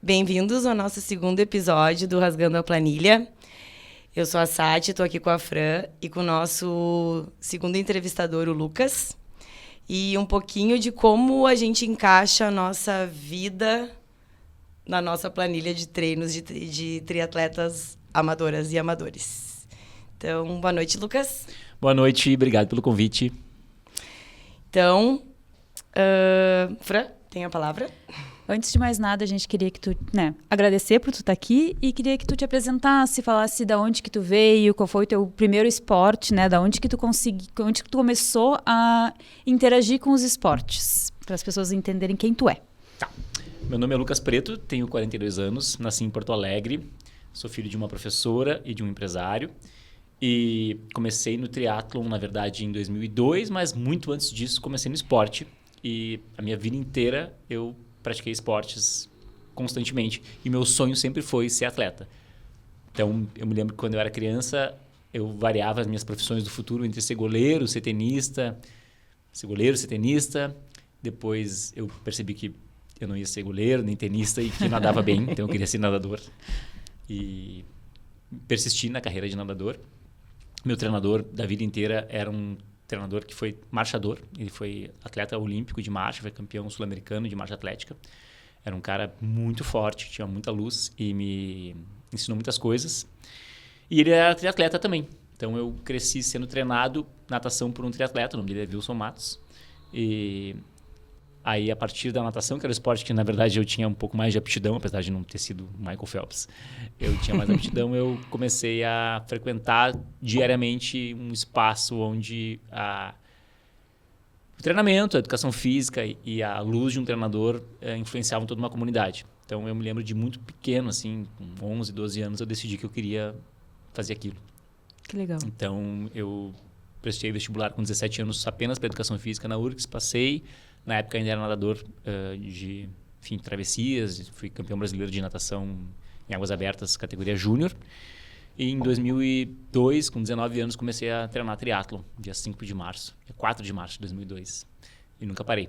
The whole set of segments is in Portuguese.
Bem-vindos ao nosso segundo episódio do Rasgando a Planilha. Eu sou a Sati, estou aqui com a Fran e com o nosso segundo entrevistador, o Lucas. E um pouquinho de como a gente encaixa a nossa vida na nossa planilha de treinos de triatletas amadoras e amadores. Então, boa noite, Lucas. Boa noite, obrigado pelo convite. Então, Fran, tem a palavra. Antes de mais nada, a gente queria que tu, agradecer por tu estar aqui e queria que tu te apresentasse, falasse da onde que tu veio, qual foi o teu primeiro esporte, da onde que tu onde que tu começou a interagir com os esportes, para as pessoas entenderem quem tu é. Tá. Meu nome é Lucas Preto, tenho 42 anos, nasci em Porto Alegre, sou filho de uma professora e de um empresário e comecei no triatlon, na verdade, em 2002, mas muito antes disso comecei no esporte e a minha vida inteira eu pratiquei esportes constantemente e meu sonho sempre foi ser atleta. Então, eu me lembro que quando eu era criança, eu variava as minhas profissões do futuro entre ser goleiro, ser tenista, Depois eu percebi que eu não ia ser goleiro, nem tenista e que nadava bem, então eu queria ser nadador. E persisti na carreira de nadador. Meu treinador da vida inteira era um treinador que foi marchador, ele foi atleta olímpico de marcha, foi campeão sul-americano de marcha atlética. Era um cara muito forte, tinha muita luz e me ensinou muitas coisas. E ele era triatleta também. Então eu cresci sendo treinado natação por um triatleta, o nome dele é Wilson Matos. E aí, a partir da natação, que era o esporte que, na verdade, eu tinha um pouco mais de aptidão, apesar de não ter sido Michael Phelps, eu tinha mais aptidão, eu comecei a frequentar diariamente um espaço onde o treinamento, a educação física e a luz de um treinador influenciavam toda uma comunidade. Então, eu me lembro de muito pequeno, assim, com 11, 12 anos, eu decidi que eu queria fazer aquilo. Que legal. Então, eu prestei vestibular com 17 anos apenas para educação física na URGS, passei. Na época ainda era nadador de travessias, fui campeão brasileiro de natação em águas abertas, categoria júnior. E em 2002, com 19 anos, comecei a treinar triatlon, dia 5 de março, dia 4 de março de 2002. E nunca parei.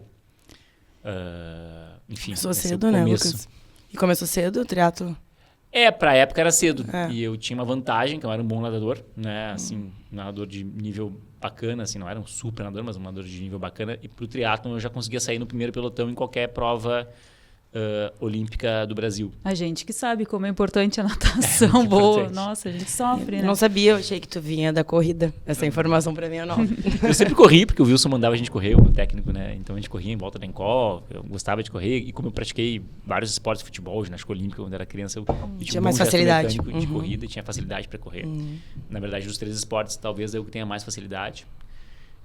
Começou cedo, né, Lucas? E começou cedo o triatlon? Pra época era cedo. E eu tinha uma vantagem, que eu era um bom nadador, né? Assim, nadador de nível bacana, assim, não era um super nadador, mas um nadador de nível bacana. E pro triatlon eu já conseguia sair no primeiro pelotão em qualquer prova olímpica do Brasil. A gente que sabe como é importante a natação boa. Importante. Nossa, a gente sofre, né? Não sabia, eu achei que tu vinha da corrida. Essa informação pra mim é nova. Eu sempre corri, porque o Wilson mandava a gente correr, o meu técnico, né? Então a gente corria em volta da Encol, eu gostava de correr. E como eu pratiquei vários esportes de futebol, ginástica olímpica, quando era criança, eu tinha mais facilidade de corrida e tinha facilidade para correr. Na verdade, dos 3 esportes, talvez eu tenha mais facilidade.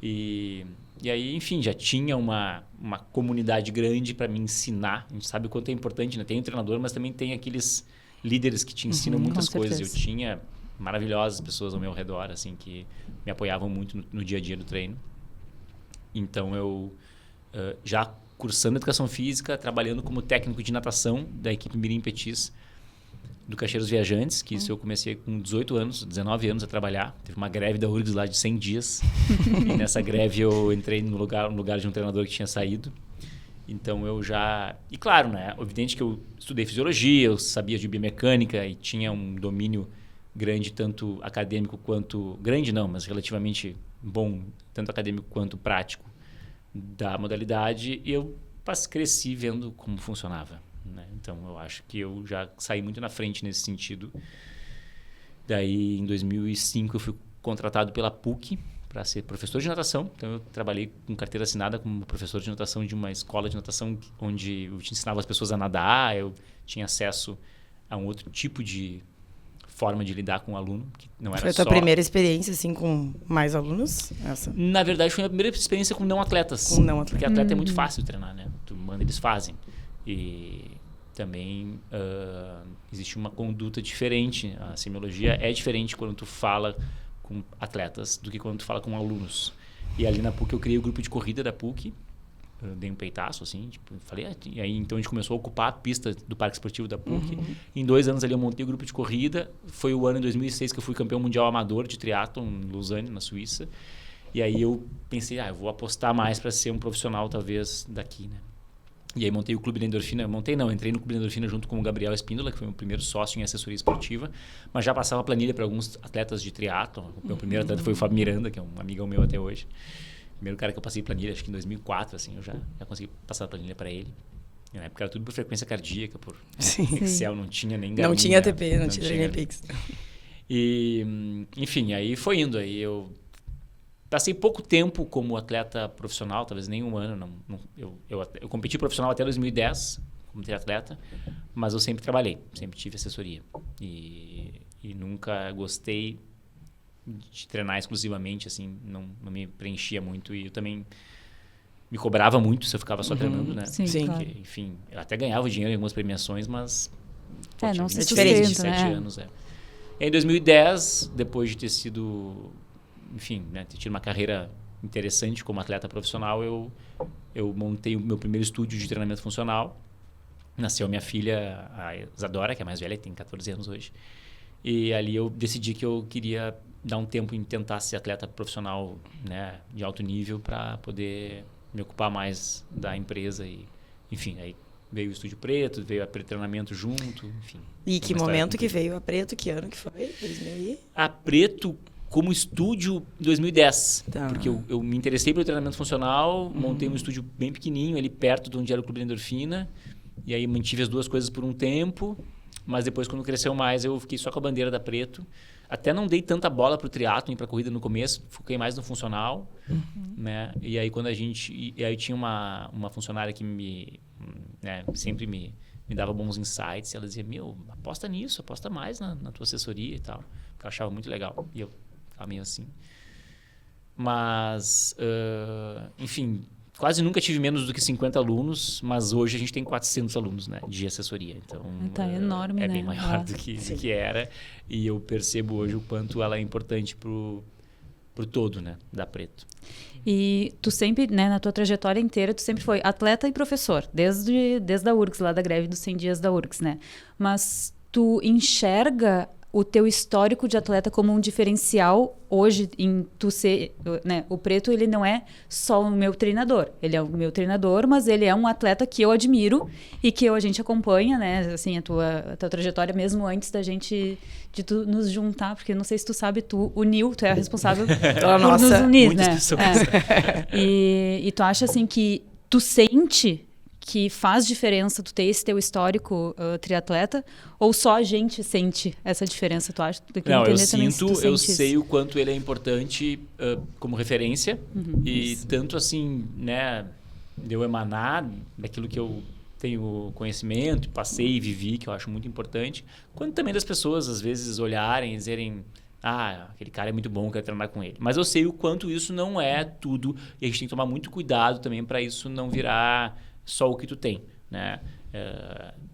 E aí, enfim, já tinha uma comunidade grande para me ensinar. A gente sabe o quanto é importante, né? Tem o treinador, mas também tem aqueles líderes que te ensinam muitas coisas. Eu tinha maravilhosas pessoas ao meu redor, assim, que me apoiavam muito no dia a dia do treino. Então, eu já cursando educação física, trabalhando como técnico de natação da equipe Mirim Petis, do Caixeiros Viajantes, que isso eu comecei com 18 anos, 19 anos a trabalhar. Teve uma greve da URGS lá de 100 dias. E nessa greve eu entrei no lugar de um treinador que tinha saído. Então eu já... E claro, né? Evidente que eu estudei fisiologia, eu sabia de biomecânica e tinha um domínio grande, tanto acadêmico quanto... Grande não, mas relativamente bom, tanto acadêmico quanto prático da modalidade. E eu cresci vendo como funcionava. Né? Então, eu acho que eu já saí muito na frente nesse sentido. Daí, em 2005, eu fui contratado pela PUC para ser professor de natação. Então, eu trabalhei com carteira assinada como professor de natação de uma escola de natação onde eu ensinava as pessoas a nadar, eu tinha acesso a um outro tipo de forma de lidar com o aluno, que não era só... Foi a tua primeira experiência, assim, com mais alunos? Essa? Na verdade, foi a primeira experiência com não atletas. Com não atletas. Porque atleta é muito fácil treinar, né? Tu manda, eles fazem. E também existe uma conduta diferente. A semiologia é diferente quando tu fala com atletas do que quando tu fala com alunos. E ali na PUC eu criei o grupo de corrida da PUC. Eu dei um peitaço, assim, falei... E aí então a gente começou a ocupar a pista do Parque Esportivo da PUC. Em 2 anos ali eu montei o grupo de corrida. Foi o ano em 2006 que eu fui campeão mundial amador de triatlon em Lausanne, na Suíça. E aí eu pensei, eu vou apostar mais para ser um profissional talvez daqui, né? E aí montei o Clube da Endorfina. Entrei no Clube da Endorfina junto com o Gabriel Espíndola, que foi o meu primeiro sócio em assessoria esportiva, mas já passava planilha para alguns atletas de triatlon. O meu primeiro atleta foi o Fábio Miranda, que é um amigão meu até hoje. O primeiro cara que eu passei planilha, acho que em 2004, assim, eu já consegui passar a planilha para ele. Na época era tudo por frequência cardíaca, por Excel, não tinha nem Garmin. Não tinha ATP, não tinha Dynapix. E, enfim, aí foi indo. Aí eu passei pouco tempo como atleta profissional, talvez nem um ano. Eu competi profissional até 2010 como triatleta, mas eu sempre trabalhei, sempre tive assessoria. E nunca gostei de treinar exclusivamente, assim, não me preenchia muito. E eu também me cobrava muito se eu ficava só treinando, né? Sim, porque, claro. enfim, eu até ganhava dinheiro em algumas premiações, mas... Não se sustenta, 27 anos, E em 2010, depois de ter sido... Enfim, né, ter tido uma carreira interessante como atleta profissional, eu montei o meu primeiro estúdio de treinamento funcional. Nasceu minha filha, a Isadora, que é mais velha, que tem 14 anos hoje. E ali eu decidi que eu queria dar um tempo em tentar ser atleta profissional, né, de alto nível, para poder me ocupar mais da empresa. E, enfim, aí veio o Estúdio Preto, veio a pré-treinamento junto, enfim. E que momento que veio a Preto? Que ano que foi? 2000 A Preto como estúdio em 2010. Tá. Porque eu me interessei pelo treinamento funcional, montei um estúdio bem pequenininho, ali perto de onde era o Clube da Endorfina. E aí mantive as duas coisas por um tempo. Mas depois, quando cresceu mais, eu fiquei só com a bandeira da Preto. Até não dei tanta bola para o triatlon e para a corrida no começo. Foquei mais no funcional. Né? E aí, quando aí tinha uma funcionária que sempre me dava bons insights. E ela dizia, aposta nisso, aposta mais na tua assessoria e tal. Porque eu achava muito legal. E eu ficava meio assim. Mas, enfim... Quase nunca tive menos do que 50 alunos, mas hoje a gente tem 400 alunos, né, de assessoria. Então, é enorme, né? bem maior do que era. E eu percebo hoje o quanto ela é importante pro todo, né, da Preto. E tu sempre, né, na tua trajetória inteira, tu sempre foi atleta e professor, desde a URGS, lá da greve dos 100 dias da URGS, né? Mas tu enxerga o teu histórico de atleta como um diferencial hoje em tu ser, né? O Preto, ele não é só o meu treinador. Ele é o meu treinador, mas ele é um atleta que eu admiro e que a gente acompanha, né? Assim, a tua trajetória mesmo antes de tu nos juntar, porque não sei se tu sabe, tu é responsável por nos unir, né? E tu acha assim que tu sente que faz diferença tu ter esse teu histórico triatleta, ou só a gente sente essa diferença, tu acha? Não, eu sinto, eu sei o quanto ele é importante como referência, e tanto assim, né, de eu emanar daquilo que eu tenho conhecimento, passei e vivi, que eu acho muito importante, quanto também das pessoas, às vezes, olharem e dizerem, aquele cara é muito bom, eu quero treinar com ele. Mas eu sei o quanto isso não é tudo, e a gente tem que tomar muito cuidado também para isso não virar só o que tu tem, né?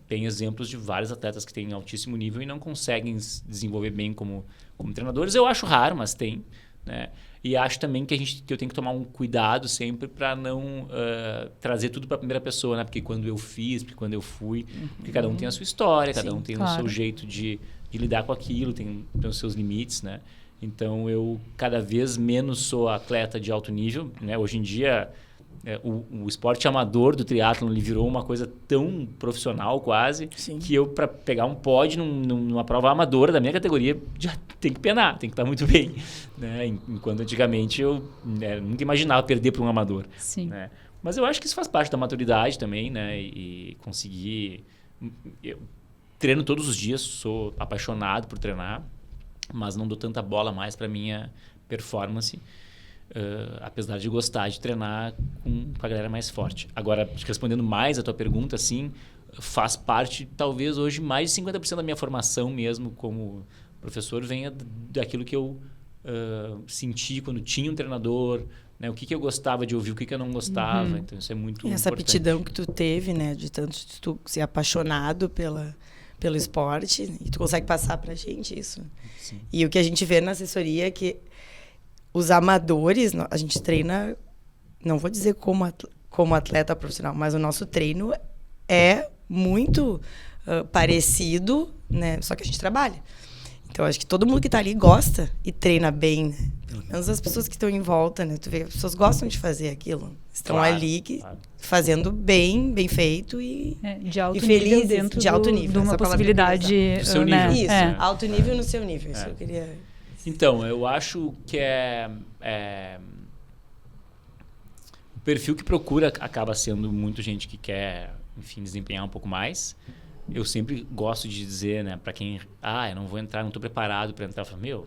Tem exemplos de vários atletas que têm altíssimo nível e não conseguem se desenvolver bem como treinadores. Eu acho raro, mas tem, né? E acho também que eu tenho que tomar um cuidado sempre para não trazer tudo para a primeira pessoa, né? Porque quando eu fiz, porque quando eu fui, porque cada um tem a sua história, cada um tem o seu jeito de lidar com aquilo, tem os seus limites, né? Então eu cada vez menos sou atleta de alto nível, né? Hoje em dia o esporte amador do triatlon ele virou uma coisa tão profissional quase, que eu, para pegar um pódio numa prova amadora da minha categoria, já tem que penar, tem que estar muito bem, né? Enquanto antigamente eu nunca imaginava perder para um amador. Sim. Né? Mas eu acho que isso faz parte da maturidade também, né? E conseguir... Eu treino todos os dias, sou apaixonado por treinar, mas não dou tanta bola mais para minha performance, apesar de gostar de treinar com a galera mais forte. Agora, respondendo mais a tua pergunta, assim, faz parte, talvez hoje, mais de 50% da minha formação mesmo como professor venha daquilo que eu senti quando tinha um treinador, né? O que eu gostava de ouvir, o que eu não gostava. Então, isso é muito importante. Essa aptidão que tu teve, né? De tanto tu ser apaixonado pelo esporte, e tu consegue passar pra gente isso. Sim. E o que a gente vê na assessoria é que os amadores, a gente treina, não vou dizer como atleta profissional, mas o nosso treino é muito parecido, né? Só que a gente trabalha. Então, acho que todo mundo que está ali gosta e treina bem, né? menos as pessoas que estão em volta, né? Tu vê, as pessoas gostam de fazer aquilo. Estão ali fazendo bem feito e de alto e felizes, nível dentro de alto nível, de uma possibilidade. Do seu nível. Isso, alto nível no seu nível. Isso eu queria... Então, eu acho que o perfil que procura acaba sendo muito gente que quer, enfim, desempenhar um pouco mais. Eu sempre gosto de dizer, né, para quem, eu não vou entrar, não estou preparado para entrar, eu falo,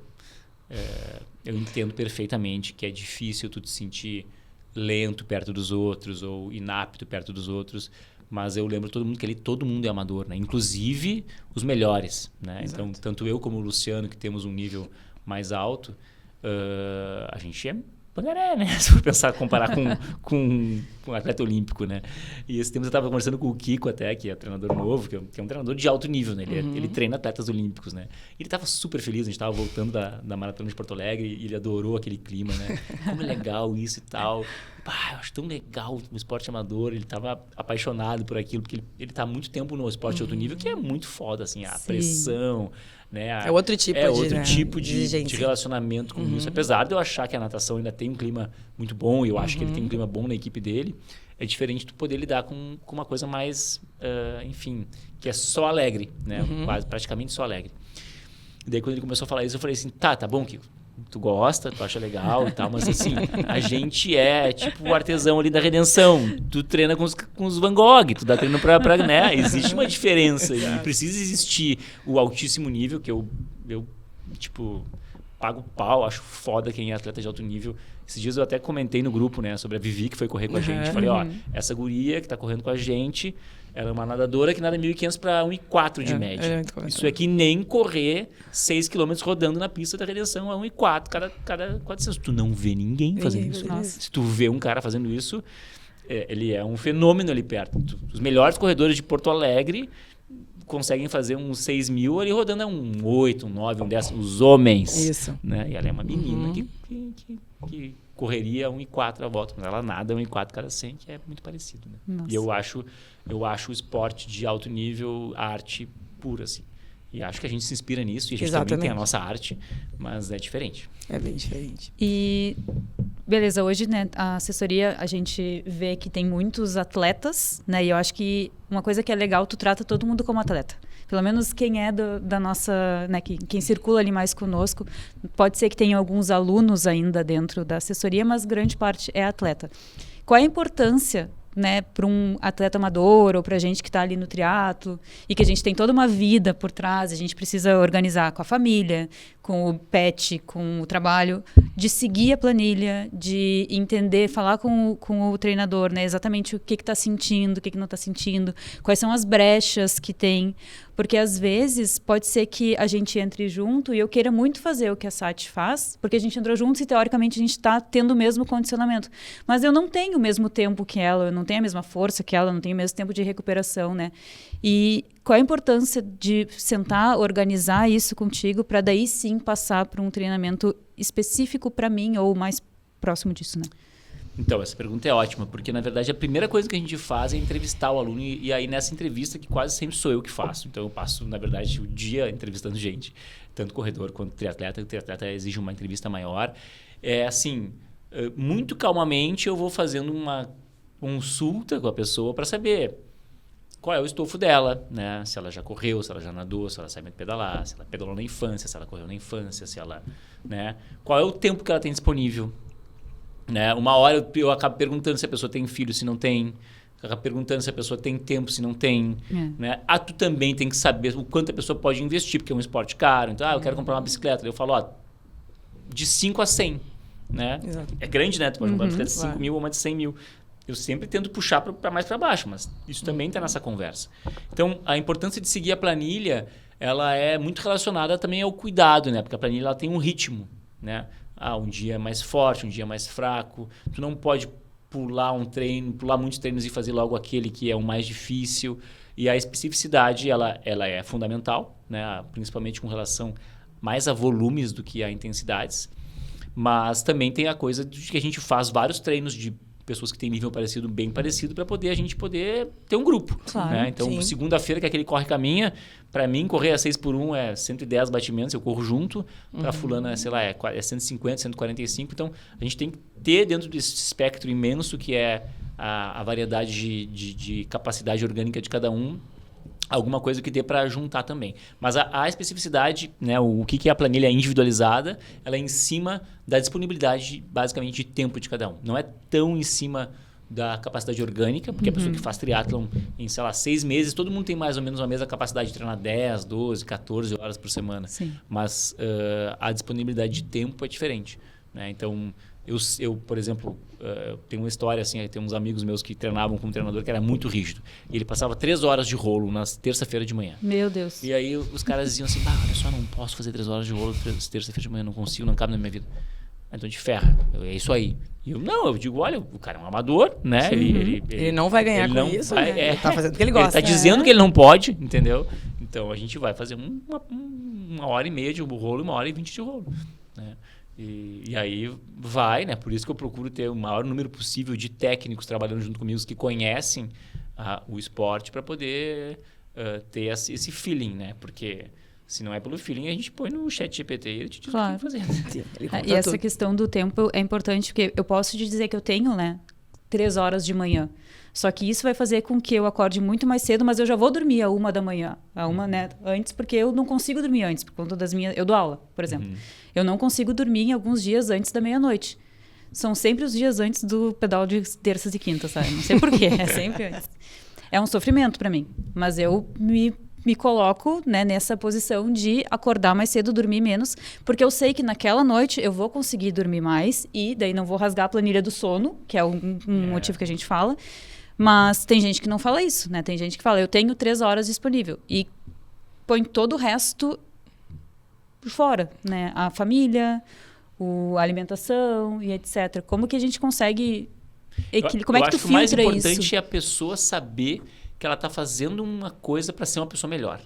eu entendo perfeitamente que é difícil tu te sentir lento perto dos outros ou inapto perto dos outros, mas eu lembro todo mundo que ali todo mundo é amador, né? Inclusive os melhores, né? Exato. Então, tanto eu como o Luciano, que temos um nível mais alto, a gente é pangaré, né? Se for pensar, comparar com um atleta olímpico, né? E esse tempo eu estava conversando com o Kiko até, que é treinador novo, que é um treinador de alto nível, né? Ele treina atletas olímpicos, né? Ele estava super feliz, a gente estava voltando da Maratona de Porto Alegre e ele adorou aquele clima, né? Como é legal isso e tal. Eu acho tão legal o esporte amador, ele estava apaixonado por aquilo, porque ele está há muito tempo no esporte de alto nível, que é muito foda, assim, a pressão, né? É outro tipo de relacionamento com isso. Apesar de eu achar que a natação ainda tem um clima muito bom, e eu acho que ele tem um clima bom na equipe dele, é diferente tu poder lidar com uma coisa mais, enfim, que é só alegre, né? Quase, praticamente só alegre. E daí quando ele começou a falar isso, eu falei assim, tá bom, Kiko. Tu gosta, tu acha legal e tal, mas assim, a gente é tipo o artesão ali da redenção. Tu treina com os Van Gogh, tu dá treino pra né? Existe uma diferença e precisa existir o altíssimo nível, que eu tipo, pago pau, acho foda quem é atleta de alto nível. Esses dias eu até comentei no grupo, né, sobre a Vivi, que foi correr com a gente. Falei, essa guria que tá correndo com a gente, ela é uma nadadora que nada 1.500 para 1,4 de média. Isso é que nem correr 6 km rodando na pista da redenção a 1,4 cada 400. Tu não vê ninguém fazendo isso. Se tu vê um cara fazendo isso, ele é um fenômeno ali perto. Os melhores corredores de Porto Alegre conseguem fazer uns 6 mil ali rodando a um 8, um 9, um 10, os homens. Isso. Né? E ela é uma menina que correria 1,4 a volta, mas ela nada 1,4 cada 100, que é muito parecido. Né? E eu acho o esporte de alto nível arte pura, assim. E acho que a gente se inspira nisso, e a gente também tem a nossa arte, mas é diferente. É bem diferente. E, beleza, hoje, né, a assessoria, a gente vê que tem muitos atletas, né, e eu acho que uma coisa que é legal, tu trata todo mundo como atleta. Pelo menos quem é da nossa, né, quem circula ali mais conosco, pode ser que tenha alguns alunos ainda dentro da assessoria, mas grande parte é atleta. Qual é a importância, né, para um atleta amador ou para a gente que está ali no triatlo e que a gente tem toda uma vida por trás, a gente precisa organizar com a família, com o pet, com o trabalho, de seguir a planilha, de entender, falar com o treinador, né, exatamente o que está sentindo, o que não está sentindo, quais são as brechas que tem, porque às vezes pode ser que a gente entre junto e eu queira muito fazer o que a Sati faz, porque a gente entrou juntos e teoricamente a gente está tendo o mesmo condicionamento, mas eu não tenho o mesmo tempo que ela, eu não tenho a mesma força que ela, não tenho o mesmo tempo de recuperação, né? E qual a importância de sentar, organizar isso contigo para daí sim passar para um treinamento específico para mim ou mais próximo disso, né? Então, essa pergunta é ótima, porque na verdade a primeira coisa que a gente faz é entrevistar o aluno e aí nessa entrevista que quase sempre sou eu que faço. Então eu passo, na verdade, o dia entrevistando gente, tanto corredor quanto triatleta. O triatleta exige uma entrevista maior. É assim, muito calmamente eu vou fazendo uma consulta com a pessoa para saber qual é o estofo dela, né? Se ela já correu, se ela já nadou, se ela sabe pedalar, se ela pedalou na infância, se ela correu na infância, se ela, né? Qual é o tempo que ela tem disponível, né? Uma hora eu acabo perguntando se a pessoa tem filho, se não tem, eu acabo perguntando se a pessoa tem tempo, se não tem, né? Tu também tem que saber o quanto a pessoa pode investir, porque é um esporte caro. Então, eu quero comprar uma bicicleta. Eu falo, de 5 a 100, né? Exato. É grande, né? Tu pode comprar uma bicicleta de 5 mil ou uma de 100 mil. Eu sempre tento puxar para mais para baixo, mas isso também está nessa conversa. Então, a importância de seguir a planilha, ela é muito relacionada também ao cuidado, né? Porque a planilha ela tem um ritmo, né? Um dia é mais forte, um dia é mais fraco. Tu não pode pular muitos treinos e fazer logo aquele que é o mais difícil. E a especificidade, ela é fundamental, né? Principalmente com relação mais a volumes do que a intensidades. Mas também tem a coisa de que a gente faz vários treinos de pessoas que têm nível parecido, bem parecido, para a gente poder ter um grupo. Claro, né? Então, segunda-feira, que é aquele corre-caminha, para mim, correr a 6x1 é 110 batimentos, eu corro junto. Para fulana, sei lá, é 150, 145. Então, a gente tem que ter dentro desse espectro imenso que é a variedade de capacidade orgânica de cada um, alguma coisa que dê para juntar também. Mas a especificidade, né, o que é a planilha individualizada, ela é em cima da disponibilidade, basicamente, de tempo de cada um. Não é tão em cima da capacidade orgânica, porque a pessoa que faz triatlon em, sei lá, 6 meses, todo mundo tem mais ou menos a mesma capacidade de treinar 10, 12, 14 horas por semana. Sim. Mas a disponibilidade de tempo é diferente. Né? Então, eu, por exemplo, tenho uma história assim, tem uns amigos meus que treinavam com um treinador que era muito rígido. E ele passava 3 horas de rolo na terça-feira de manhã. Meu Deus. E aí os caras diziam assim, olha só, não posso fazer 3 horas de rolo terça-feira de manhã, não consigo, não cabe na minha vida. Então te ferra, é isso aí. E eu digo, olha, o cara é um amador, né? Ele não vai ganhar com isso, né? Ele tá fazendo o que ele gosta. Ele tá dizendo que ele não pode, entendeu? Então a gente vai fazer uma hora e meia de rolo e 1h20 de rolo, né? E aí vai, né? Por isso que eu procuro ter o maior número possível de técnicos trabalhando junto comigo que conhecem o esporte para poder ter esse feeling, né? Porque se não é pelo feeling, a gente põe no chat GPT e ele te diz o que tem que fazer. E essa questão do tempo é importante, porque eu posso te dizer que eu tenho, né, 3 horas de manhã. Só que isso vai fazer com que eu acorde muito mais cedo, mas eu já vou dormir 1h, né, antes, porque eu não consigo dormir antes, por conta das minhas... Eu dou aula, por exemplo. Eu não consigo dormir em alguns dias antes da meia-noite. São sempre os dias antes do pedal de terças e quintas, sabe? Não sei porquê, é sempre antes. É um sofrimento para mim, mas eu me coloco, né, nessa posição de acordar mais cedo, dormir menos, porque eu sei que naquela noite eu vou conseguir dormir mais e daí não vou rasgar a planilha do sono, que é um motivo que a gente fala. Mas tem gente que não fala isso, né? Tem gente que fala, eu tenho 3 horas disponível e põe todo o resto por fora, né? A família, a alimentação e etc. Como que a gente consegue... Como é que tu filtra isso? O mais importante é a pessoa saber que ela está fazendo uma coisa para ser uma pessoa melhor.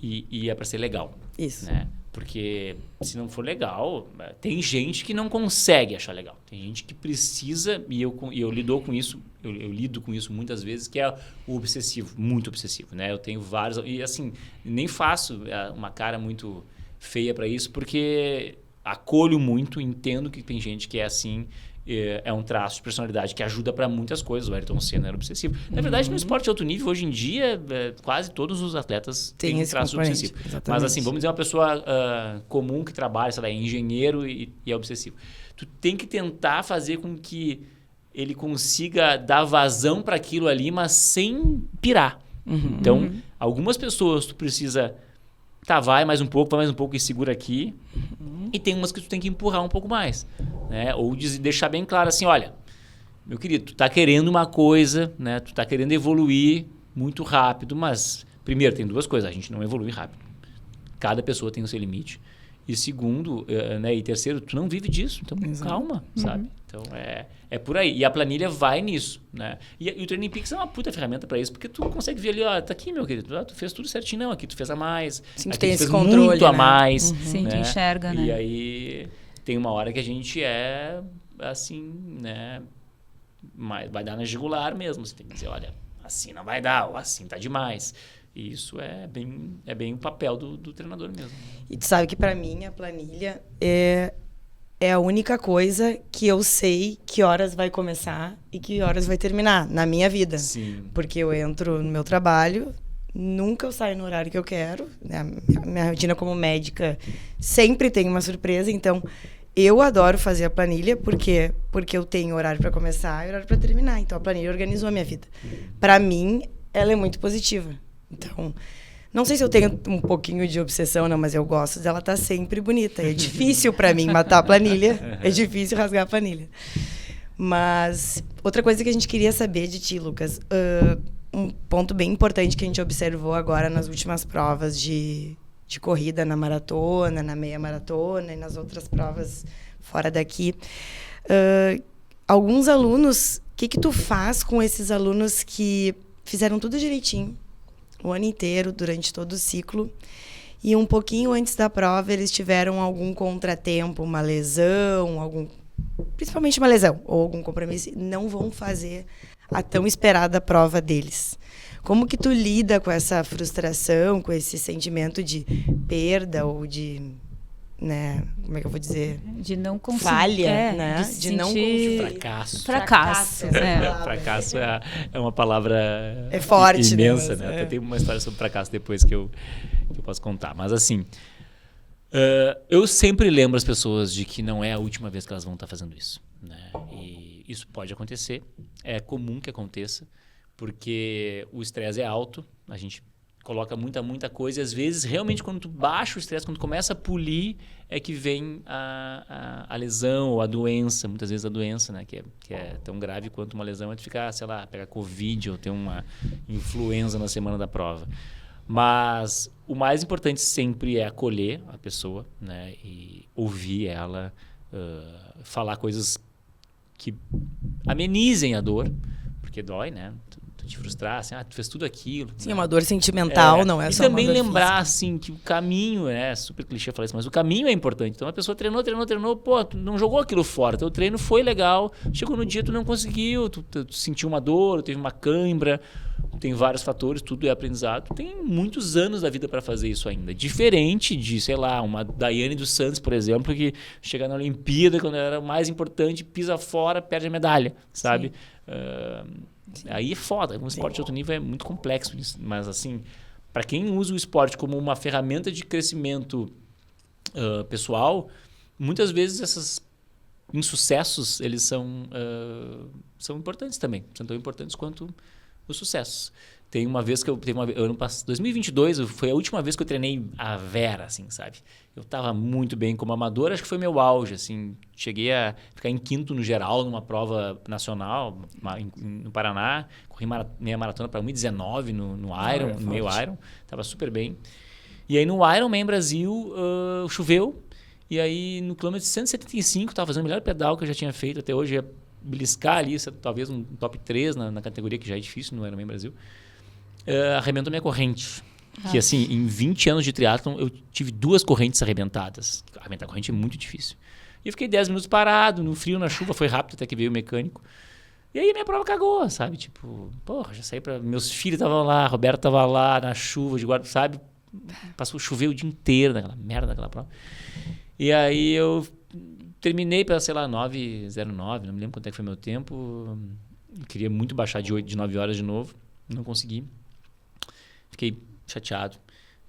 E é para ser legal. Isso. Né? Porque se não for legal, tem gente que não consegue achar legal. Tem gente que precisa, e eu lido com isso, eu lido com isso muitas vezes, que é o obsessivo, muito obsessivo. Né? Eu tenho vários, e assim, nem faço uma cara muito feia para isso, porque acolho muito, entendo que tem gente que é assim. É um traço de personalidade que ajuda para muitas coisas. O Ayrton Senna era obsessivo. Na verdade, no esporte de alto nível, hoje em dia, quase todos os atletas têm esse traço obsessivo. Exatamente. Mas assim, vamos dizer uma pessoa comum que trabalha, sei lá, é engenheiro e é obsessivo. Tu tem que tentar fazer com que ele consiga dar vazão para aquilo ali, mas sem pirar. Então, algumas pessoas tu precisa... Tá, vai mais um pouco e segura aqui. E tem umas que tu tem que empurrar um pouco mais. Né? Ou deixar bem claro assim, olha, meu querido, tu tá querendo uma coisa, né? Tu tá querendo evoluir muito rápido, mas primeiro tem 2 coisas, a gente não evolui rápido. Cada pessoa tem o seu limite. E segundo, né, e terceiro, tu não vive disso, então calma, sabe? Então é por aí. E a planilha vai nisso, né? E o Training Peaks é uma puta ferramenta para isso, porque tu consegue ver ali, ó, tá aqui, meu querido, tu fez tudo certinho, não, aqui tu fez a mais, sim, aqui tem tu esse fez controle, muito a né? mais. Sim, né? tu enxerga, né? E aí tem uma hora que a gente é assim, né? Mas vai dar na jugular mesmo, você tem que dizer, olha, assim não vai dar, ou assim tá demais. E isso é bem o papel do treinador mesmo. E tu sabe que para mim a planilha é a única coisa que eu sei que horas vai começar e que horas vai terminar na minha vida. Sim. Porque eu entro no meu trabalho, nunca eu saio no horário que eu quero. Né? Minha rotina como médica sempre tem uma surpresa, então eu adoro fazer a planilha porque eu tenho horário para começar e horário para terminar. Então a planilha organizou a minha vida. Para mim, ela é muito positiva. Então, não sei se eu tenho um pouquinho de obsessão, não, mas eu gosto dela estar sempre bonita. É difícil para mim matar a planilha, é difícil rasgar a planilha. Mas outra coisa que a gente queria saber de ti, Lucas, um ponto bem importante que a gente observou agora nas últimas provas de corrida, na maratona, na meia maratona e nas outras provas fora daqui. Alguns alunos, o que tu faz com esses alunos que fizeram tudo direitinho o ano inteiro, durante todo o ciclo, e um pouquinho antes da prova eles tiveram algum contratempo, uma lesão, principalmente uma lesão ou algum compromisso, não vão fazer a tão esperada prova deles. Como que tu lida com essa frustração, com esse sentimento de perda ou de, né, como é que eu vou dizer? De não conseguir. Falha, né? De não conseguir. Fracasso. Fracasso. Fracasso é uma palavra forte, imensa, né? Até tem uma história sobre fracasso depois que eu posso contar. Mas assim, eu sempre lembro as pessoas de que não é a última vez que elas vão estar fazendo isso, né? E isso pode acontecer, é comum que aconteça, porque o estresse é alto, a gente coloca muita coisa, e às vezes, realmente, quando tu baixa o estresse, quando tu começa a polir, é que vem a lesão ou a doença, muitas vezes a doença, né, que é tão grave quanto uma lesão, é tu ficar, sei lá, pegar Covid ou ter uma influenza na semana da prova. Mas o mais importante sempre é acolher a pessoa, né, e ouvir ela, falar coisas que amenizem a dor, porque dói, né? Tu te frustrar, assim, tu fez tudo aquilo. Sim, né? Uma dor sentimental, não é só uma dor física. E também lembrar, assim, que o caminho, super clichê falar isso, mas o caminho é importante. Então, a pessoa treinou, pô, tu não jogou aquilo fora, teu treino foi legal, chegou no dia, tu não conseguiu, tu sentiu uma dor, teve uma cãibra, tem vários fatores, tudo é aprendizado. Tem muitos anos da vida para fazer isso ainda. Diferente de, sei lá, uma Daiane dos Santos, por exemplo, que chega na Olimpíada, quando era o mais importante, pisa fora, perde a medalha, sabe? Aí é foda. Um esporte de alto nível é muito complexo. Mas, assim, para quem usa o esporte como uma ferramenta de crescimento pessoal, muitas vezes esses insucessos, eles são importantes também. São tão importantes quanto os sucessos. Tem uma vez que ano passado, 2022, foi a última vez que eu treinei a Vera, assim, sabe? Eu estava muito bem como amador, acho que foi meu auge, assim. Cheguei a ficar em quinto no geral numa prova nacional no Paraná, corri meia maratona para 1:19 no Iron, no meio Iron, estava super bem. E aí no Ironman Brasil choveu, e aí no quilômetro 175 estava fazendo o melhor pedal que eu já tinha feito até hoje, ia beliscar ali, talvez um top 3 na categoria, que já é difícil no Ironman Brasil. Arrebentou minha corrente. Que assim, em 20 anos de triatlon, eu tive 2 correntes arrebentadas. Arrebentar a corrente é muito difícil. E eu fiquei 10 minutos parado, no frio, na chuva, foi rápido até que veio o mecânico. E aí a minha prova cagou, sabe? Tipo, porra, já saí pra... Meus filhos estavam lá, a Roberta estava lá, na chuva, de guarda, sabe? Choveu o dia inteiro naquela merda daquela prova. E aí eu terminei para, sei lá, 9:09, não me lembro quanto é que foi meu tempo. Eu queria muito baixar de 9 horas de novo, não consegui. Fiquei chateado.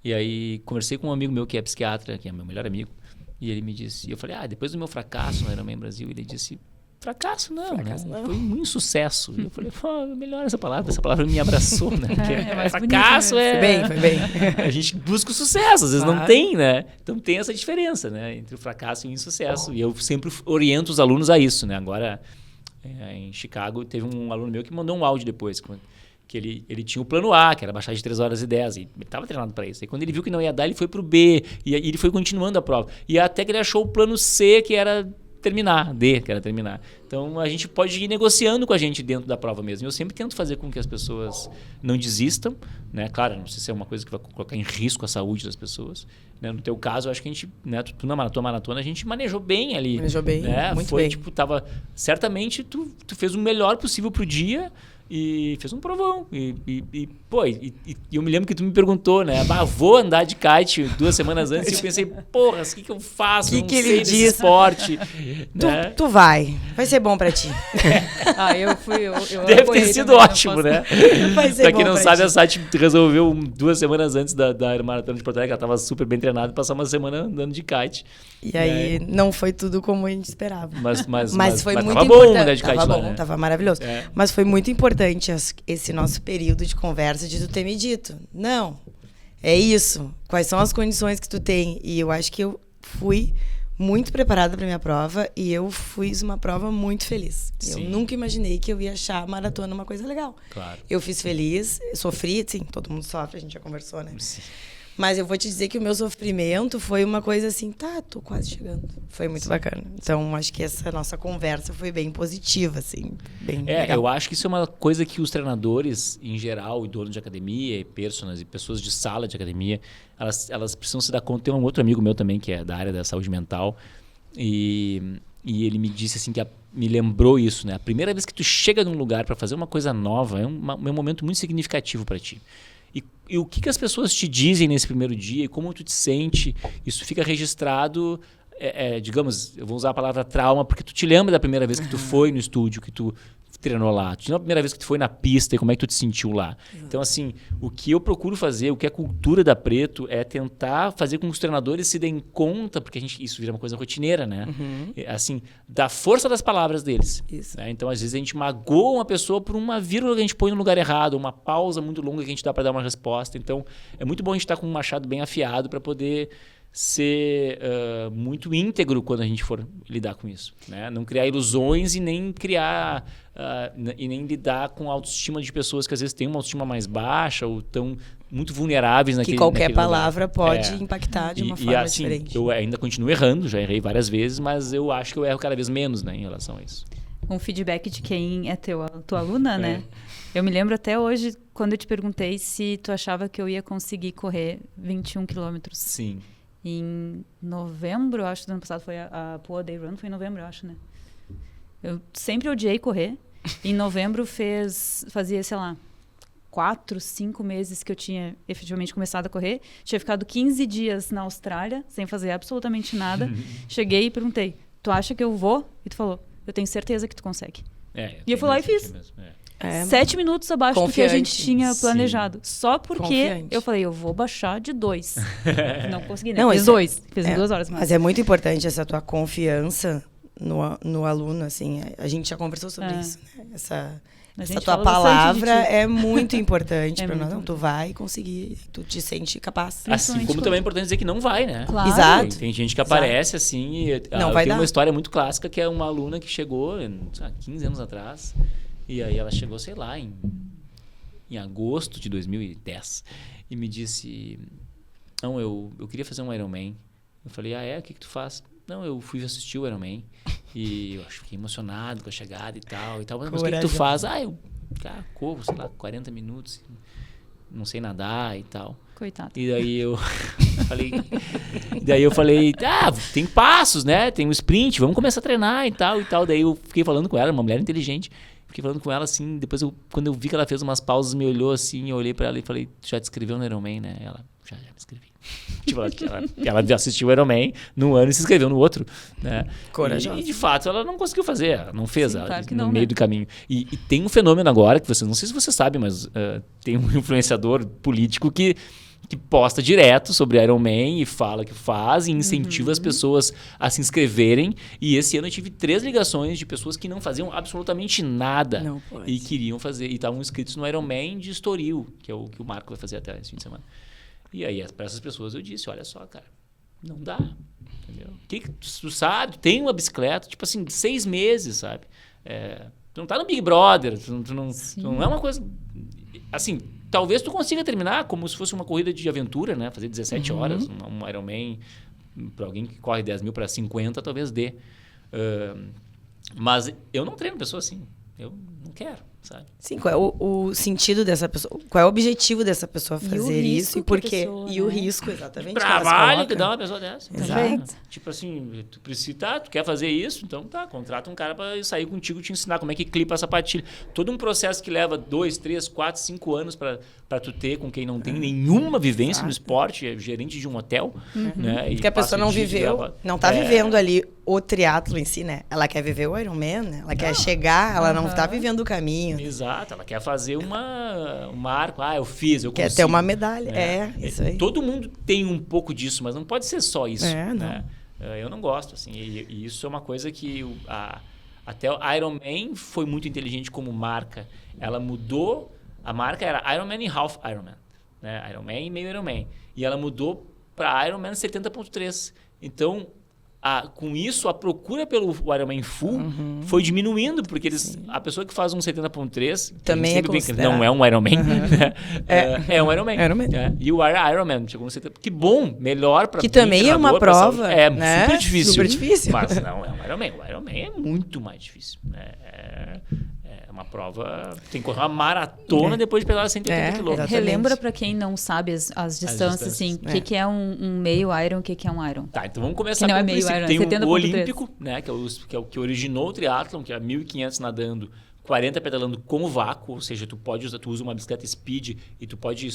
E aí conversei com um amigo meu que é psiquiatra, que é meu melhor amigo, e ele me disse, e eu falei, depois do meu fracasso no Ironman Brasil, ele disse, fracasso não, foi um insucesso. E eu falei, melhor essa palavra me abraçou, né? Porque fracasso bonito, né? Foi bem. A gente busca o sucesso, às vezes não tem, né? Então tem essa diferença, né? Entre o fracasso e o insucesso. E eu sempre oriento os alunos a isso, né? Agora, em Chicago, teve um aluno meu que mandou um áudio depois, que ele tinha o plano A, que era baixar de 3:10, e ele estava treinado para isso. E quando ele viu que não ia dar, ele foi para o B, e ele foi continuando a prova. E até que ele achou o plano C, que era terminar, D, que era terminar. Então, a gente pode ir negociando com a gente dentro da prova mesmo. Eu sempre tento fazer com que as pessoas não desistam, né? Claro, não sei se é uma coisa que vai colocar em risco a saúde das pessoas. Né? No teu caso, eu acho que a gente, né, tu na tua maratona, a gente manejou bem ali. Manejou bem, né? muito bem. Certamente, tu fez o melhor possível pro dia, e fez um provão. E eu me lembro que tu me perguntou, né? Vou andar de kite 2 semanas antes. E eu pensei, porra, o que eu faço? Que não ele sei diz? desse esporte. Né? Tu vai ser bom pra ti. Eu Deve ter sido ótimo, né? Vai ser pra quem bom não pra sabe, ti. a Sati resolveu 2 semanas antes da maratona de Porto Alegre, ela estava super bem treinada, passar uma semana andando de kite. E aí não foi tudo como a gente esperava. Mas foi muito tava importante. bom andar de kite lá, né? Tava maravilhoso. Mas foi muito importante esse nosso período de conversa de tu ter me dito. Não, é isso. Quais são as condições que tu tem? E eu acho que eu fui muito preparada para minha prova e eu fiz uma prova muito feliz. Sim. Eu nunca imaginei que eu ia achar a maratona uma coisa legal. Claro. Eu fiz feliz, sofri, sim, todo mundo sofre, a gente já conversou, né? Sim. Mas eu vou te dizer que o meu sofrimento foi uma coisa assim, tô quase chegando. Foi muito bacana. Então, acho que essa nossa conversa foi bem positiva, assim, bem legal. Eu acho que isso é uma coisa que os treinadores, em geral, e donos de academia, e personas, e pessoas de sala de academia, elas precisam se dar conta. Tem um outro amigo meu também, que é da área da saúde mental, e ele me disse assim, me lembrou isso, né? A primeira vez que tu chega num lugar para fazer uma coisa nova é um momento muito significativo para ti. E o que as pessoas te dizem nesse primeiro dia e como tu te sente, isso fica registrado, digamos, eu vou usar a palavra trauma, porque tu te lembra da primeira vez que tu foi no estúdio, que tu treinou lá, tu lembra da primeira vez que tu foi na pista e como é que tu te sentiu lá. Então, assim, o que eu procuro fazer, o que a cultura da Preto é tentar fazer com que os treinadores se deem conta, porque isso vira uma coisa rotineira, né? Assim, da força das palavras deles. Né? Então, às vezes, a gente magoa uma pessoa por uma vírgula que a gente põe no lugar errado, uma pausa muito longa que a gente dá para dar uma resposta. Então, é muito bom a gente estar com um machado bem afiado para poder ser muito íntegro quando a gente for lidar com isso, né? Não criar ilusões e nem criar e nem lidar com a autoestima de pessoas que às vezes têm uma autoestima mais baixa ou estão muito vulneráveis naquele que qualquer naquele palavra lugar. pode impactar de uma forma assim, diferente. Eu ainda continuo errando, já errei várias vezes, mas eu acho que eu erro cada vez menos, né, em relação a isso. Um feedback de quem é tua aluna, né? Eu me lembro até hoje, quando eu te perguntei se tu achava que eu ia conseguir correr 21 quilômetros. Sim. Em novembro, acho, do ano passado, foi a Poa Day Run, foi em novembro, eu acho, né? Eu sempre odiei correr. Em novembro fazia, sei lá, 4, 5 meses que eu tinha efetivamente começado a correr. Tinha ficado 15 dias na Austrália, sem fazer absolutamente nada. Cheguei e perguntei, tu acha que eu vou? E tu falou, eu tenho certeza que tu consegue. E eu fui lá e fiz. 7 minutos abaixo do que a gente tinha planejado. Sim. Só porque eu falei, eu vou baixar de 2. Não consegui, né? Fiz 2. Fiz em 2 horas. Mas é muito importante essa tua confiança no aluno, assim. A gente já conversou sobre isso, né? Essa tua palavra é muito importante para nós. Não, tu vai conseguir, tu te sente capaz. Assim como também é importante dizer que não vai, né? Claro. Exato. Tem gente que aparece assim e não vai tem dar. Uma história muito clássica que é uma aluna que chegou, 15 anos atrás, e aí ela chegou, sei lá, em agosto de 2010 e me disse, não, eu queria fazer um Ironman. Eu falei, o que tu faz? Não, eu fui assistir o Ironman e eu fiquei emocionado com a chegada e tal. Mas o que tu faz? Eu corro, sei lá, 40 minutos, não sei nadar e tal. Coitado. E daí eu falei, tem passos, né? Tem um sprint, vamos começar a treinar e tal. Daí eu fiquei falando com ela, uma mulher inteligente. Fiquei falando com ela assim, depois quando eu vi que ela fez umas pausas, me olhou assim, eu olhei pra ela e falei, tu já te inscreveu no Ironman, né? Ela, já me inscrevi. Tipo, ela assistiu o Ironman num ano e se inscreveu no outro, né? Corajosa. E de fato ela não conseguiu fazer, ela não fez. Sim, claro que no não, meio né? do caminho. E tem um fenômeno agora, que não sei se você sabe, mas tem um influenciador político que posta direto sobre Ironman e fala que faz e incentiva as pessoas a se inscreverem. E esse ano eu tive 3 ligações de pessoas que não faziam absolutamente nada e queriam fazer. E estavam inscritos no Ironman de Estoril, que é o que o Marco vai fazer até esse fim de semana. E aí, para essas pessoas eu disse, olha só, cara, não dá. Entendeu? Que tu sabe, tem uma bicicleta, tipo assim, 6 meses, sabe? Tu não tá no Big Brother, tu não é uma coisa... Assim, talvez tu consiga terminar como se fosse uma corrida de aventura, né? Fazer 17 horas, um Ironman, para alguém que corre 10 mil para 50, talvez dê. Mas eu não treino pessoa assim. Eu não quero, sabe? Sim, qual é o sentido dessa pessoa? Qual é o objetivo dessa pessoa fazer isso? E por quê? E o risco, exatamente. Trabalho que dá uma pessoa dessa. Exato. Tipo assim, tu precisa, tu quer fazer isso? Então contrata um cara para sair contigo e te ensinar como é que clipa a sapatilha. Todo um processo que leva 2, 3, 4, 5 anos para tu ter com quem não tem nenhuma vivência no esporte, é gerente de um hotel. Né? Porque a pessoa não viveu, não está vivendo ali o triatlo em si, né? Ela quer viver o Ironman, né? Ela quer chegar, ela não está vivendo o caminho. Exato, ela quer fazer um marco. Eu fiz, eu consigo. Quer ter uma medalha, isso aí. Todo mundo tem um pouco disso, mas não pode ser só isso. Né? Eu não gosto, assim, e isso é uma coisa que até o Ironman foi muito inteligente como marca. Ela mudou, a marca era Ironman e Half Ironman, né? Ironman e meio Ironman. E ela mudou para Ironman 70.3. Então, com isso, a procura pelo Ironman Full foi diminuindo, porque a pessoa que faz um 70.3 também não é um Ironman, né? É um Ironman. E o Ironman chegou no 70. Que bom, melhor para que também é uma prova, né? Super difícil. Super difícil. Mas não é um Ironman. O Ironman é muito mais difícil. É uma prova, tem que correr uma maratona depois de pedalar 180 quilômetros. Relembra para quem não sabe as distâncias, assim, o que é um meio Iron, o que é um Iron. Tá, então vamos começar pelo princípio. Iron, Tem o Olímpico, né, que é o que originou o triatlon, que é 1.500 nadando, 40 pedalando com o vácuo, ou seja, tu usa uma bicicleta speed e tu pode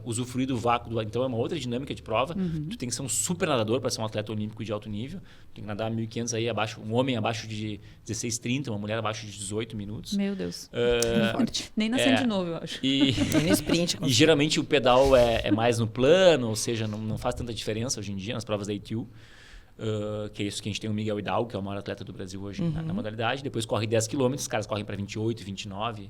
usufruir do vácuo. Então é uma outra dinâmica de prova. Tu tem que ser um super nadador para ser um atleta olímpico de alto nível. Tem que nadar 1.500 aí abaixo, um homem abaixo de 16:30, uma mulher abaixo de 18 minutos. Meu Deus. Nem nascendo de novo, eu acho. E no sprint. E geralmente o pedal é mais no plano, ou seja, não faz tanta diferença hoje em dia nas provas da ITU. Que é isso que a gente tem o Miguel Hidalgo, que é o maior atleta do Brasil hoje na modalidade. Depois corre 10 km, os caras correm para 28, 29.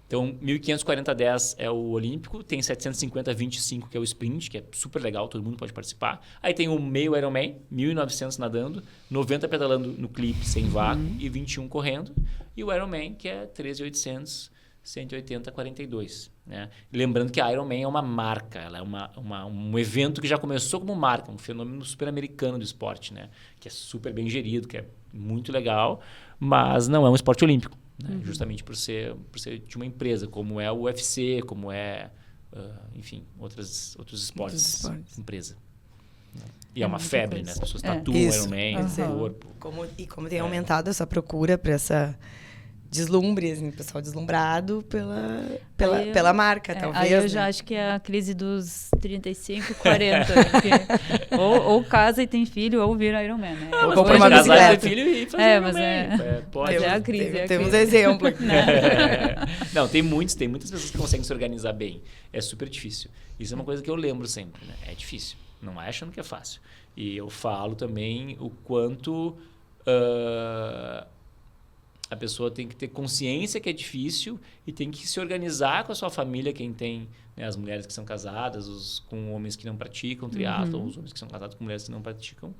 Então, 1.540-10 é o Olímpico, tem 750-25 que é o Sprint, que é super legal, todo mundo pode participar. Aí tem o meio Ironman, 1.900 nadando, 90 pedalando no clipe sem vácuo e 21 correndo. E o Ironman, que é 13.800, 180-42. Né? Lembrando que a Ironman é uma marca, ela é um evento que já começou como marca, um fenômeno super americano do esporte, né? Que é super bem gerido, que é muito legal, mas não é um esporte olímpico. Né? Justamente por ser de uma empresa, como é o UFC, como é, enfim, outros esportes. Empresa. E é uma febre, coisa. Né? As pessoas tatuam o Ironman no corpo. Como tem aumentado essa procura para essa deslumbre, assim, o pessoal deslumbrado pela marca, talvez. Aí eu já acho que é a crise dos 35, 40. Porque ou casa e tem filho, ou vira Ironman, né? Ou compra uma bicicleta. Ter filho e fazer Ironman. Pode. É a crise. Temos exemplo aqui. Não, tem muitas pessoas que conseguem se organizar bem. É super difícil. Isso é uma coisa que eu lembro sempre, né? É difícil. Não é achando que é fácil. E eu falo também o quanto a pessoa tem que ter consciência que é difícil e tem que se organizar com a sua família, quem tem, né, as mulheres que são casadas, com homens que não praticam triatlon, os homens que são casados com mulheres que não praticam,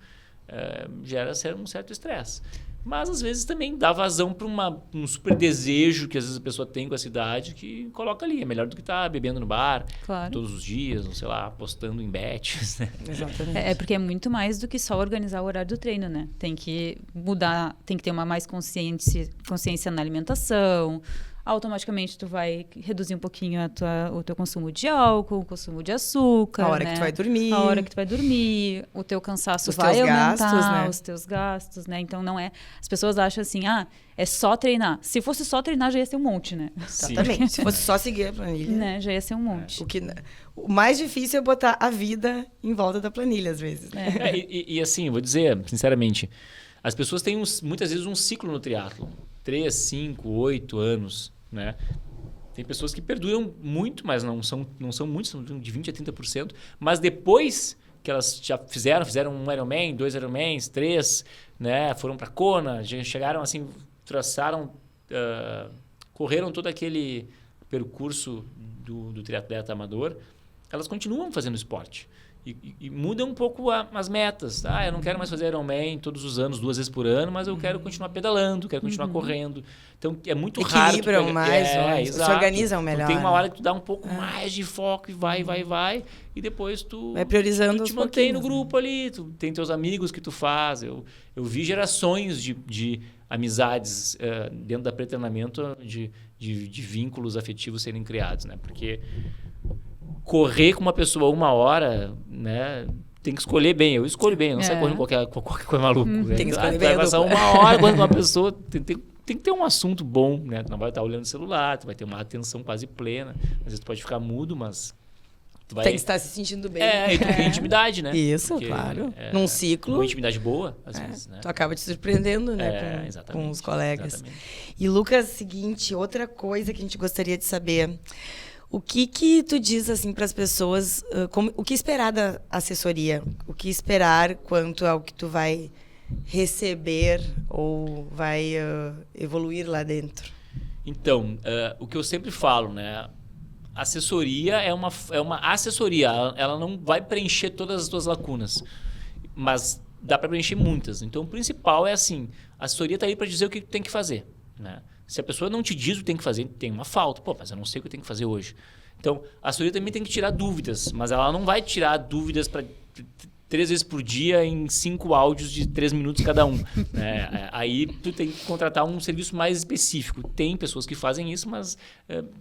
gera um certo estresse. Mas, às vezes, também dá vazão para um super desejo que, às vezes, a pessoa tem com a cidade que coloca ali. É melhor do que estar bebendo no bar todos os dias, ou sei lá, apostando em bets. Né? Exatamente. Porque é muito mais do que só organizar o horário do treino, né? Tem que mudar, tem que ter uma mais consciência na alimentação. Automaticamente tu vai reduzir um pouquinho o teu consumo de álcool, o consumo de açúcar. A hora que tu vai dormir. A hora que tu vai dormir. O teu cansaço vai aumentar, os teus gastos, né? Então não é... As pessoas acham assim, é só treinar. Se fosse só treinar, já ia ser um monte, né? Exatamente. Se fosse só seguir a planilha. Né? Já ia ser um monte. O mais difícil é botar a vida em volta da planilha, às vezes. Né? E assim, eu vou dizer, sinceramente, as pessoas têm muitas vezes um ciclo no triatlon. 3, 5, 8 anos, né? Tem pessoas que perduram muito, mas não são muitos, são de 20% a 30%, mas depois que elas já fizeram um Ironman, 2 Ironmans, 3, né? Foram para Kona, chegaram assim, correram todo aquele percurso do triatleta amador, elas continuam fazendo esporte. E mudam um pouco as metas. Eu não quero mais fazer Ironman todos os anos, 2 vezes por ano, mas eu quero continuar pedalando, quero continuar correndo. Então, é muito raro. Equilibram mais, se organizam melhor. Então, tem uma hora que tu dá um pouco mais de foco e vai. E depois tu vai priorizando te mantém no grupo ali. Tu tem teus amigos que tu faz. Eu vi gerações de amizades dentro da pré-treinamento, de vínculos afetivos serem criados, né? Porque correr com uma pessoa 1 hora, né? Tem que escolher bem. Eu escolho bem, eu não saio correndo qualquer coisa maluco. Né? Tem que escolher bem. Vai passar 1 hora correndo com uma pessoa, tem que ter um assunto bom, né? Tu não vai estar olhando o celular, tu vai ter uma atenção quase plena. Às vezes tu pode ficar mudo, mas tu vai... Tem que estar se sentindo bem. E tu tem intimidade, né? Isso, claro. Num ciclo. Uma intimidade boa, às vezes, né? Tu acaba te surpreendendo, né? Com os colegas. Exatamente. E, Lucas, seguinte, outra coisa que a gente gostaria de saber... O que tu diz assim para as pessoas, o que esperar da assessoria? O que esperar quanto ao que tu vai receber ou vai evoluir lá dentro? Então, o que eu sempre falo, né? Assessoria é uma assessoria, ela não vai preencher todas as tuas lacunas, mas dá para preencher muitas. Então, o principal é assim, a assessoria está aí para dizer o que tu tem que fazer, né? Se a pessoa não te diz o que tem que fazer, tem uma falta. Pô, mas eu não sei o que eu tenho que fazer hoje. Então, a assessoria também tem que tirar dúvidas, mas ela não vai tirar dúvidas para 3 vezes por dia em 5 áudios de 3 minutos cada um. Né? Aí tu tem que contratar um serviço mais específico. Tem pessoas que fazem isso, mas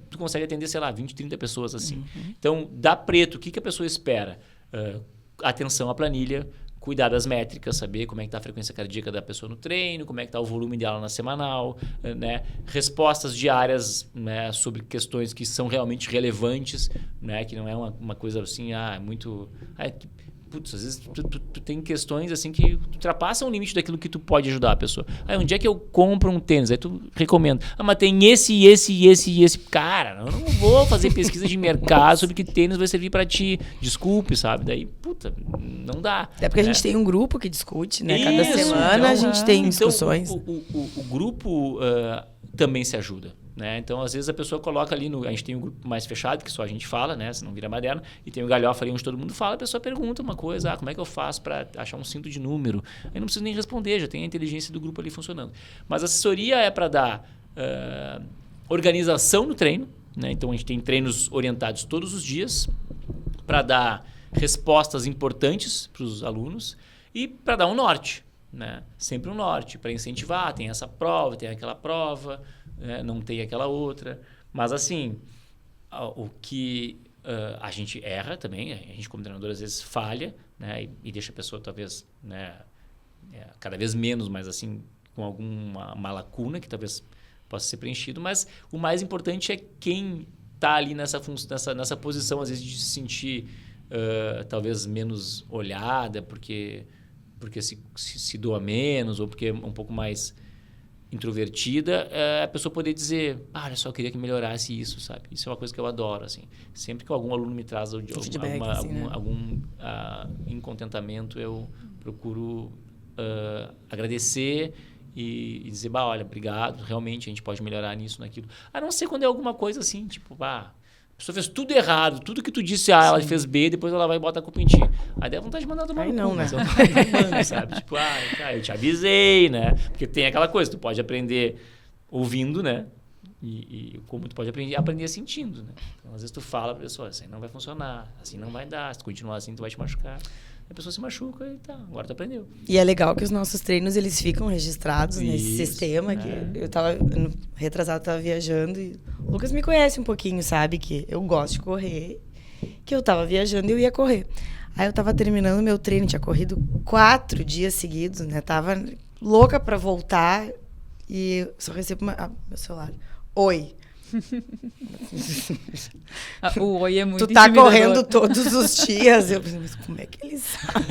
tu consegue atender, sei lá, 20, 30 pessoas assim. Então, dá preto, o que a pessoa espera? Atenção à planilha, cuidar das métricas, saber como é que está a frequência cardíaca da pessoa no treino, como é que está o volume dela na semanal, né? Respostas diárias, né, sobre questões que são realmente relevantes, né, que não é uma coisa assim, muito... Putz, às vezes tu tem questões assim que ultrapassam o limite daquilo que tu pode ajudar a pessoa. Onde é que eu compro um tênis? Aí tu recomenda. Mas tem esse. Cara, eu não vou fazer pesquisa de mercado sobre que tênis vai servir pra ti. Desculpe, sabe? Daí, não dá. Até porque a gente tem um grupo que discute, né? Cada Isso, semana então, a gente tem discussões. O grupo também se ajuda. Né? Então, às vezes, a pessoa coloca ali, a gente tem um grupo mais fechado, que só a gente fala, né? Senão vira baderna, e tem o galhofa ali onde todo mundo fala, a pessoa pergunta uma coisa, como é que eu faço para achar um cinto de número? Aí não preciso nem responder, já tem a inteligência do grupo ali funcionando. Mas a assessoria é para dar organização no treino, né? Então a gente tem treinos orientados todos os dias, para dar respostas importantes para os alunos e para dar um norte, né? Sempre um norte, para incentivar, tem essa prova, tem aquela prova, não tem aquela outra. Mas, assim, o que a gente erra também, a gente como treinador às vezes falha, né, e deixa a pessoa talvez, né, cada vez menos, mas assim, com uma lacuna que talvez possa ser preenchido. Mas o mais importante é quem está ali nessa posição, às vezes, de se sentir talvez menos olhada, porque se doa menos, ou porque é um pouco mais introvertida, a pessoa poder dizer, olha só, eu queria que melhorasse isso, sabe? Isso é uma coisa que eu adoro, assim. Sempre que algum aluno me traz algum incontentamento, eu procuro agradecer e dizer, olha, obrigado, realmente a gente pode melhorar nisso, naquilo. A não ser quando é alguma coisa assim, tipo, a pessoa fez tudo errado, tudo que tu disse, ela fez B, depois ela vai e bota a culpa em ti. Aí dá vontade de mandar tomar no cu, mas eu não mando, sabe? Tipo, cara, eu te avisei, né? Porque tem aquela coisa, tu pode aprender ouvindo, né? E como tu pode aprender sentindo, né? Então, às vezes tu fala pra pessoa, assim não vai funcionar, assim não vai dar, se tu continuar assim, tu vai te machucar. A pessoa se machuca e agora tu aprendeu. E é legal que os nossos treinos, eles ficam registrados nesse sistema. Que eu tava, retrasado, tava viajando e o Lucas me conhece um pouquinho, sabe? Que eu gosto de correr, que eu tava viajando e eu ia correr. Aí eu tava terminando meu treino, tinha corrido 4 dias seguidos, né? Tava louca pra voltar e só recebo meu celular. Oi. O oi é muito Tu tá correndo todos os dias. Eu pensei, mas como é que ele sabe?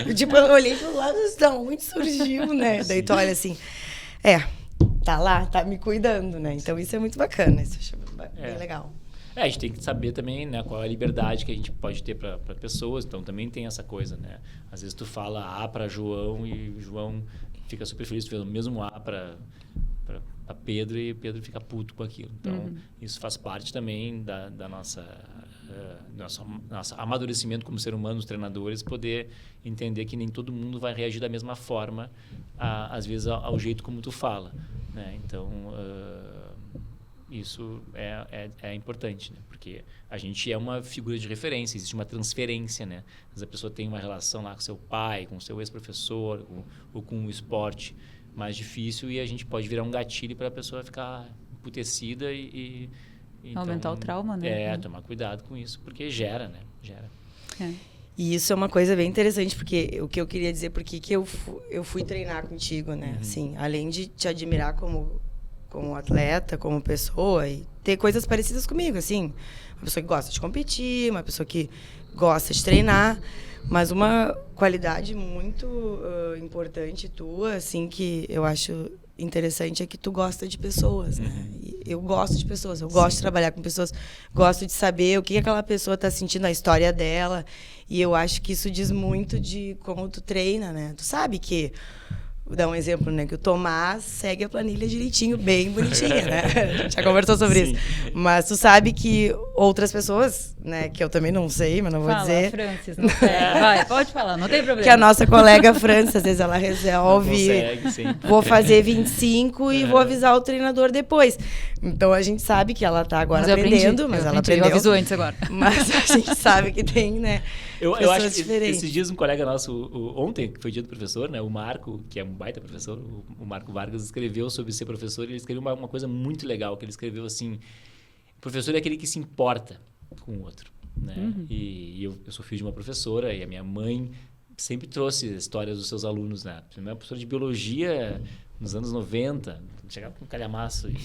Eu olhei pro lado, da onde surgiu, né? Daí tu olha assim, tá lá, tá me cuidando, né? Então isso é muito bacana, isso eu acho bem legal. A gente tem que saber também, né, qual é a liberdade que a gente pode ter para pessoas, então também tem essa coisa, né? Às vezes tu fala A para João e João fica super feliz, tu fez o mesmo A para Pedro e Pedro fica puto com aquilo. Então, isso faz parte também da nosso amadurecimento como ser humano, os treinadores, poder entender que nem todo mundo vai reagir da mesma forma, às vezes, ao jeito como tu fala, né? Então, isso é importante, né? Porque a gente é uma figura de referência, existe uma transferência, né? Às vezes a pessoa tem uma relação lá com seu pai, com seu ex-professor, ou com o esporte mais difícil, e a gente pode virar um gatilho para a pessoa ficar emputecida e aumentar o trauma, né? Tomar cuidado com isso, porque gera, né? Gera. E isso é uma coisa bem interessante, porque o que eu queria dizer, porque que eu fui treinar contigo, né? Assim, além de te admirar como atleta, como pessoa, e ter coisas parecidas comigo, assim. Uma pessoa que gosta de competir, uma pessoa que gosta de treinar, mas uma qualidade muito importante tua, assim, que eu acho interessante é que tu gosta de pessoas, né? E eu gosto de pessoas, eu gosto de trabalhar com pessoas, gosto de saber o que aquela pessoa está sentindo, a história dela, e eu acho que isso diz muito de como tu treina, né? Tu sabe que dar um exemplo, né? Que o Tomás segue a planilha direitinho, bem bonitinha, né? A gente já conversou sobre isso. Mas tu sabe que outras pessoas, né? Que eu também não sei, mas não vou dizer. Francis, não sei. Vai, pode falar, não tem problema. Que a nossa colega Francis, às vezes ela resolve, vou fazer 25 e vou avisar o treinador depois. Então a gente sabe que ela tá agora aprendendo, mas ela aprendeu. Eu aviso antes agora. Mas a gente sabe que tem, né? Eu acho que esses dias um colega nosso, ontem, que foi dia do professor, né? O Marco, que é um baita professor, o Marco Vargas, escreveu sobre ser professor, e ele escreveu uma coisa muito legal, que ele escreveu assim: o professor é aquele que se importa com o outro, né? E eu sou filho de uma professora, e a minha mãe sempre trouxe histórias dos seus alunos, né? Minha mãe é professora de biologia nos anos 90, chegava com um calhamaço e,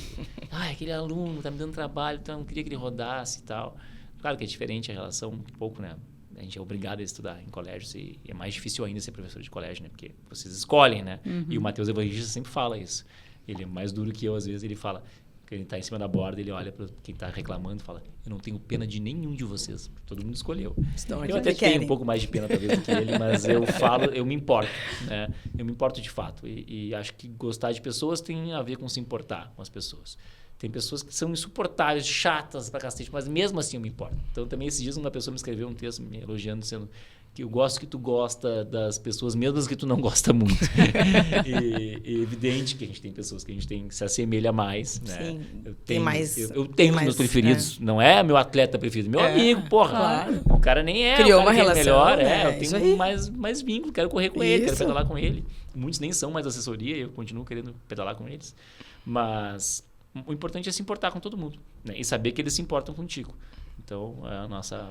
aquele aluno tá me dando trabalho, então eu não queria que ele rodasse e tal. Claro que é diferente a relação um pouco, né? A gente é obrigado a estudar em colégios e é mais difícil ainda ser professor de colégio, né? Porque vocês escolhem, né? E o Matheus Evangelista sempre fala isso. Ele é mais duro que eu, às vezes. Ele fala que ele está em cima da borda, ele olha para quem está reclamando e fala: eu não tenho pena de nenhum de vocês. Todo mundo escolheu. Eu até tenho um pouco mais de pena, talvez, do que ele, mas eu me importo, né? Eu me importo de fato. E acho que gostar de pessoas tem a ver com se importar com as pessoas. Tem pessoas que são insuportáveis, chatas pra cacete, mas mesmo assim eu me importo. Então, também esses dias uma pessoa me escreveu um texto me elogiando, dizendo que eu gosto que tu gosta das pessoas, mesmo que tu não gosta muito. e evidente que a gente tem pessoas que a gente se assemelha mais, né? Sim, eu tenho os meus preferidos. Não é meu atleta preferido, meu amigo, porra. Claro. O cara nem é Criou o cara uma relação, melhor. né? Eu tenho mais vínculo, quero correr com ele, quero pedalar com ele. Muitos nem são mais assessoria, eu continuo querendo pedalar com eles. Mas o importante é se importar com todo mundo, né? E saber que eles se importam contigo. Então, a nossa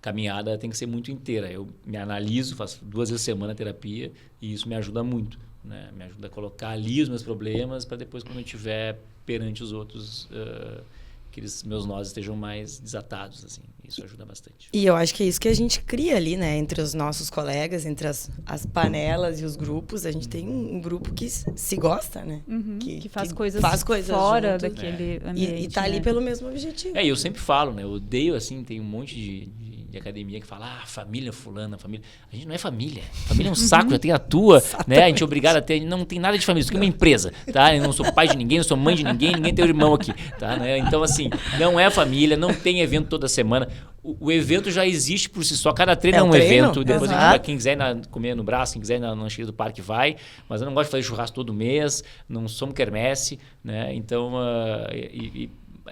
caminhada tem que ser muito inteira. Eu me analiso, faço 2 vezes por semana terapia e isso me ajuda muito, né? Me ajuda a colocar ali os meus problemas para depois, quando eu estiver perante os outros, que meus nós estejam mais desatados, assim. Isso ajuda bastante. E eu acho que é isso que a gente cria ali, né? Entre os nossos colegas, entre as panelas e os grupos. A gente tem um grupo que se gosta, né? Que faz coisas junto, fora daquele ambiente. E tá ali pelo mesmo objetivo. Eu sempre falo, né? Eu odeio, assim, tem um monte de academia que fala, família fulana, família. A gente não é família. Família é um saco, já tem a tua, né? A gente é obrigado a ter. Não tem nada de família, isso aqui é uma empresa, tá? Eu não sou pai de ninguém, não sou mãe de ninguém tem irmão aqui, tá? Né? Então, assim, não é família, não tem evento toda semana. O evento já existe por si só, cada treino é um evento. Depois quem quiser comer no braço, quem quiser ir na lancheria do parque vai, mas eu não gosto de fazer churrasco todo mês, não somos quermesse, né? Então,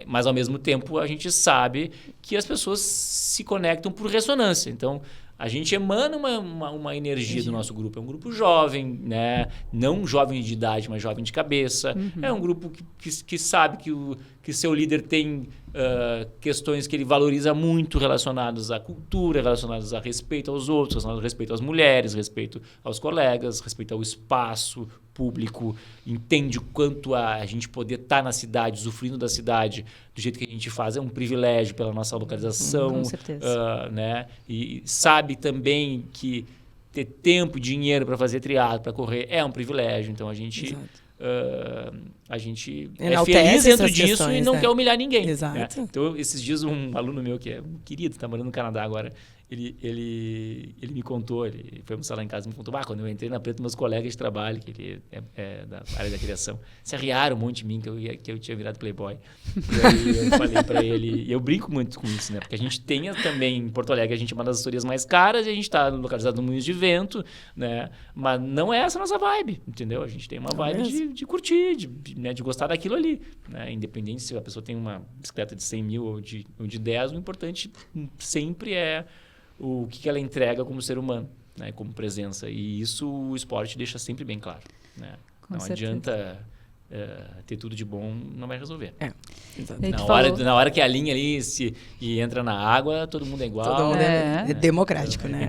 mas ao mesmo tempo a gente sabe que as pessoas se conectam por ressonância. Então, a gente emana uma energia do nosso grupo. É um grupo jovem, né? Não jovem de idade, mas jovem de cabeça. É um grupo que sabe que seu líder tem questões que ele valoriza muito relacionadas à cultura, relacionadas a respeito aos outros, relacionadas a respeito às mulheres, respeito aos colegas, respeito ao espaço público, entende o quanto a gente poder estar na cidade, usufruindo da cidade do jeito que a gente faz, é um privilégio pela nossa localização. Com certeza. Né? E sabe também que ter tempo e dinheiro para fazer triatlo, para correr, é um privilégio. Então, a gente é feliz dentro disso e não quer humilhar ninguém. Exato. Né? Então, esses dias, um aluno meu, que é um querido, está morando no Canadá agora, ele me contou, ele foi almoçar lá em casa e me contou, quando eu entrei na Preto, meus colegas de trabalho, que ele é da área da criação, se arriaram um monte de mim, que eu tinha virado playboy. E aí eu falei para ele, e eu brinco muito com isso, né? Porque a gente tem também, em Porto Alegre, a gente é uma das assessorias mais caras e a gente está localizado no Moinhos de Vento, né? Mas não é essa a nossa vibe, entendeu? A gente tem uma vibe de curtir, de gostar daquilo ali, né? Independente se a pessoa tem uma bicicleta de 100 mil ou de 10, o importante sempre é o que ela entrega como ser humano, né, como presença. E isso o esporte deixa sempre bem claro, né? Não adianta ter tudo de bom, não vai resolver. Na hora que a linha ali e entra na água, todo mundo é igual. Todo mundo é democrático, né?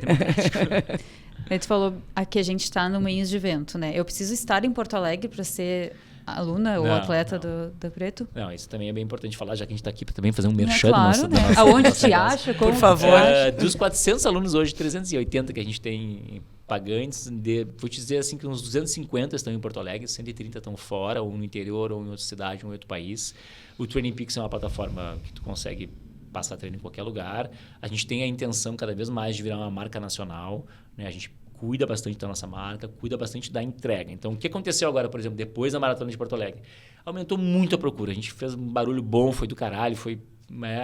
Aí tu falou que a gente está no Moinhos de Vento, né? Eu preciso estar em Porto Alegre para ser aluna ou atleta do Preto? Não, isso também é bem importante falar, já que a gente está aqui para também fazer um merchan. Claro, né? Aonde te acha? Por favor. Dos 400 alunos hoje, 380 que a gente tem pagantes, vou te dizer assim que uns 250 estão em Porto Alegre, 130 estão fora, ou no interior, ou em outra cidade, ou em outro país. O Training Peaks é uma plataforma que tu consegue passar treino em qualquer lugar. A gente tem a intenção cada vez mais de virar uma marca nacional, né? A gente cuida bastante da nossa marca, cuida bastante da entrega. Então, o que aconteceu agora, por exemplo, depois da Maratona de Porto Alegre? Aumentou muito a procura. A gente fez um barulho bom, foi do caralho,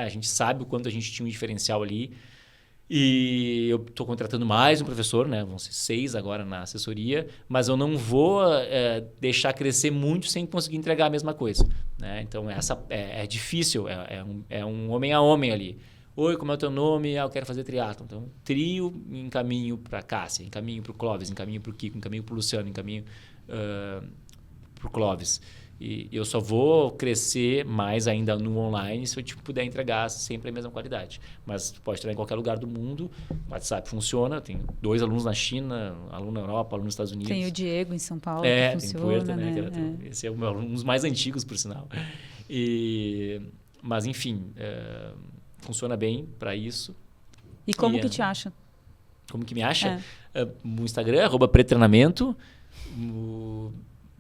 a gente sabe o quanto a gente tinha um diferencial ali. E eu estou contratando mais um professor, né? Vão ser 6 agora na assessoria, mas eu não vou deixar crescer muito sem conseguir entregar a mesma coisa, né? Então, é difícil, é um homem a homem ali. Oi, como é o teu nome? Eu quero fazer triatlon. Então, trio, encaminho para a Cássia, encaminho para o Clóvis, encaminho para o Kiko, encaminho para o Luciano, encaminho para o Clóvis. E eu só vou crescer mais ainda no online se eu puder entregar sempre a mesma qualidade. Mas pode estar em qualquer lugar do mundo. O WhatsApp funciona. Tem 2 alunos na China, aluno na Europa, aluno nos Estados Unidos. Tem o Diego em São Paulo que funciona. Tem Puerta, né? Esse é um dos mais antigos, por sinal. Mas, enfim, funciona bem para isso. E como que te acha? Como que me acha? No Instagram, @pretreinamento.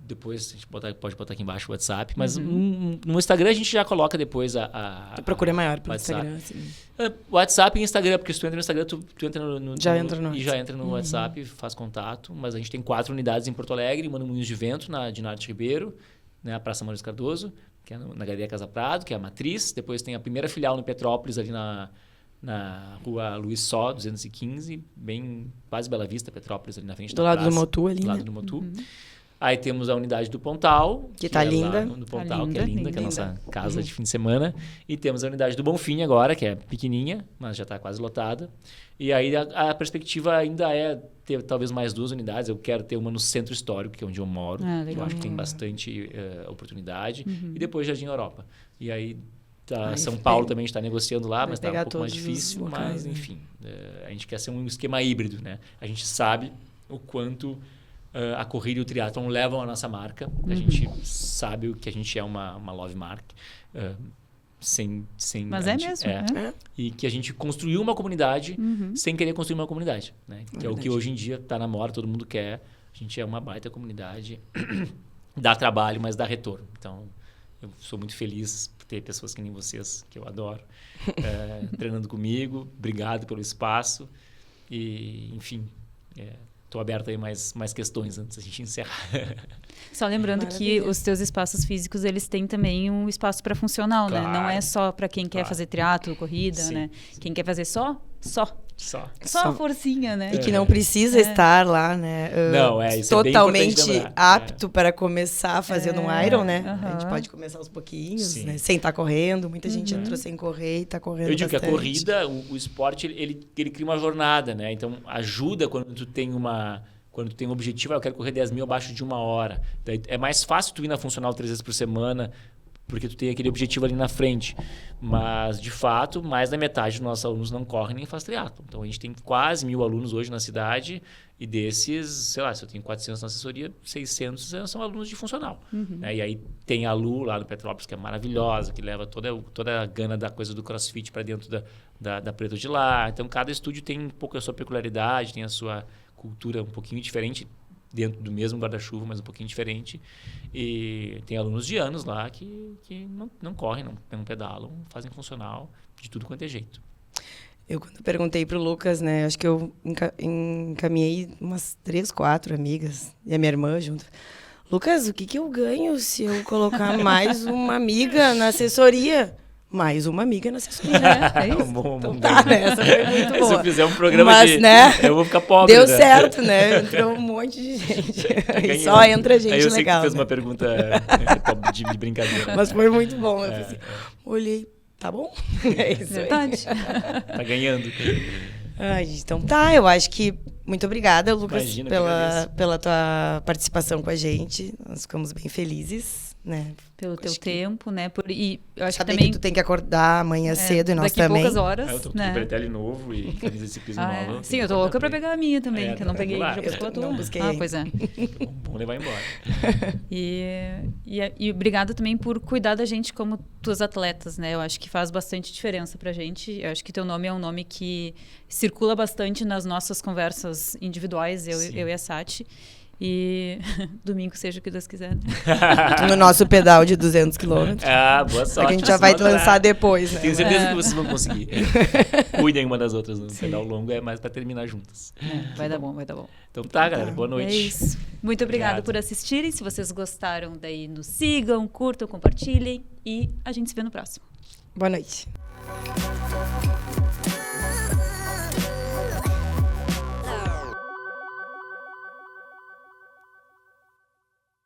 Depois a gente pode botar aqui embaixo o WhatsApp, mas no Instagram a gente já coloca depois a procura maior pelo WhatsApp. Instagram. Assim. WhatsApp e Instagram, porque se tu entra no Instagram, tu entra já entra no WhatsApp, faz contato. Mas a gente tem 4 unidades em Porto Alegre, Mano Moinhos de Vento, na Dinarte Ribeiro, né, a Praça Maurício Cardoso, que é na Galeria Casa Prado, que é a matriz. Depois tem a primeira filial no Petrópolis, ali na rua Luiz Só, 215, bem quase Bela Vista, Petrópolis, ali na frente da praça. Do lado do Motu ali, do lado do Motu. Aí temos a unidade do Pontal. Que tá linda. Do Pontal, que é linda, que é a nossa casa de fim de semana. E temos a unidade do Bonfim agora, que é pequenininha, mas já está quase lotada. E aí a perspectiva ainda é ter talvez mais 2 unidades. Eu quero ter uma no Centro Histórico, que é onde eu moro. Que eu acho que tem bastante oportunidade. E depois Jardim Europa. E aí São Paulo também está negociando lá, mas está um pouco mais difícil. Locais, mas, enfim, a gente quer ser um esquema híbrido, né? A gente sabe o quanto a corrida e o triatlon levam a nossa marca. A gente sabe que a gente é uma love mark. Mas é mesmo. E que a gente construiu uma comunidade sem querer construir uma comunidade. Né? Que é o que hoje em dia está na moda, todo mundo quer. A gente é uma baita comunidade. Dá trabalho, mas dá retorno. Então, eu sou muito feliz por ter pessoas que nem vocês, que eu adoro, treinando comigo. Obrigado pelo espaço. E, enfim... Estou aberto aí mais questões antes da gente encerrar. Só lembrando que os teus espaços físicos, eles têm também um espaço para funcional, né? Não é só para quem quer fazer triatlo, corrida, né? Quem quer fazer só a forcinha, né? E que não precisa estar lá, né? Isso totalmente é bem apto para começar fazendo um Iron, né? A gente pode começar aos pouquinhos, né? Sem estar correndo. Muita gente entrou sem correr e está correndo bastante. Eu digo que a corrida, o esporte, ele cria uma jornada, né? Então, ajuda quando tu tem um objetivo, eu quero correr 10 mil abaixo de 1 hora. Daí é mais fácil tu ir na funcional 3 vezes por semana, porque tu tem aquele objetivo ali na frente. Mas, de fato, mais da metade dos nossos alunos não correm nem faz triatlo. Então, a gente tem quase 1.000 alunos hoje na cidade e desses, sei lá, se eu tenho 400 na assessoria, 600 são alunos de funcional. E aí tem a Lu lá no Petrópolis, que é maravilhosa, que leva toda a gana da coisa do CrossFit para dentro da Preto de lá. Então, cada estúdio tem um pouco a sua peculiaridade, tem a sua cultura um pouquinho diferente, dentro do mesmo guarda-chuva, mas um pouquinho diferente. E tem alunos de anos lá que não correm, não pedalam, fazem funcional de tudo quanto é jeito. Eu, quando perguntei pro Lucas, né, acho que eu encaminhei umas 3, 4 amigas e a minha irmã junto. Lucas, o que eu ganho se eu colocar mais uma amiga na assessoria? Mais uma amiga na assessoria, né? É isso? Então tá, né? Essa foi muito boa. Se eu fizer um programa eu vou ficar pobre. Deu certo, né? Entrou um monte de gente. E só entra gente legal. Aí eu sei que tu fez né? uma pergunta de brincadeira. Mas foi muito bom. Eu assim, olhei, tá bom? É isso verdade. Tá ganhando. Então tá, eu acho que... Muito obrigada, Lucas, Imagina, pela tua participação com a gente. Nós ficamos bem felizes, né? Pelo teu tempo, né? E eu acho que também... que tu tem que acordar amanhã cedo e nós também. Daqui poucas horas, eu tô com o bretelle novo e camisa de ciclismo nova. Sim, eu tô louca pra pegar a minha também, que eu não peguei. Já buscou a tua? Não busquei. Pois é. Bom levar embora. E obrigada também por cuidar da gente como tuas atletas, né? Eu acho que faz bastante diferença pra gente. Eu acho que teu nome é um nome que circula bastante nas nossas conversas individuais, eu e a Sati. E domingo seja o que Deus quiser. Né? No nosso pedal de 200 quilômetros. Boa sorte. Que a gente já vai lançar depois, né? Tenho certeza que vocês vão conseguir. Cuidem uma das outras. No pedal longo é mais pra terminar juntas. Vai dar bom, vai dar bom. Então tá, galera. Boa noite. É isso. Muito obrigada por assistirem. Se vocês gostaram, daí nos sigam, curtam, compartilhem. E a gente se vê no próximo. Boa noite.